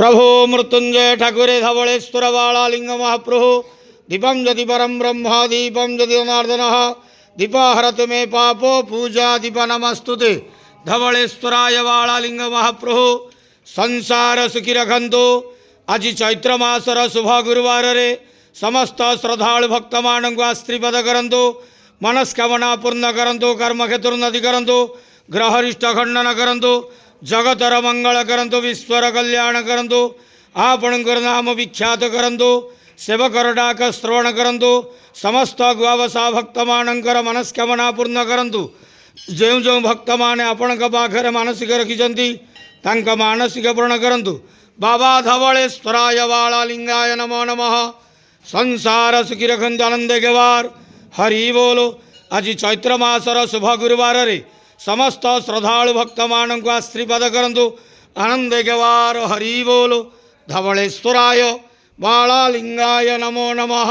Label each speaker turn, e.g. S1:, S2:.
S1: प्रभो मृत्युंजय ठाकुरे धवलेश्वर बालालिंग महाप्रभु दीपम यदि परम ब्रह्म दीपम यदि जनार्दन दीपाहरत मे पापो पूजा दीप नमस्तुते धवलेश्वराय बालालिंग महाप्रभु संसार सुखी रखंतु। आज चैत्र मासर शुभ गुरुवार रे समस्त श्रद्धालु भक्त मान को आशीर्वाद करंतु, मनस्कामना पूर्ण करंतु, कर्मक्षेत्रोन्नति करंतु, ग्रहरिष्ट खंडन करंतु, जगतर मंगल करंतु, विश्वर कल्याण करंतु, आपणकर नाम विख्यात करंतु, सेवकर डाक श्रवण करंतु, समस्त गुआवसा भक्त मानकर मनस्कामना पूर्ण करंतु। जो जो भक्त माने आपण पाखरे मानसिक रखिछंती तांक मानसिक पूर्ण करंतु। बाबा धवलेश्वराय बालालिंगाय नमो नमः। संसार सुखी रखंतु, आनंद गेवार हरि बोलो। आज चैत्र मासर शुभ गुरुवार रे समस्त श्रद्धालु भक्त मान को आशीर्वाद करंतु, आनंद गेवार हरि बोलो। धवलेश्वराय बालालिंगाय नमो नमः।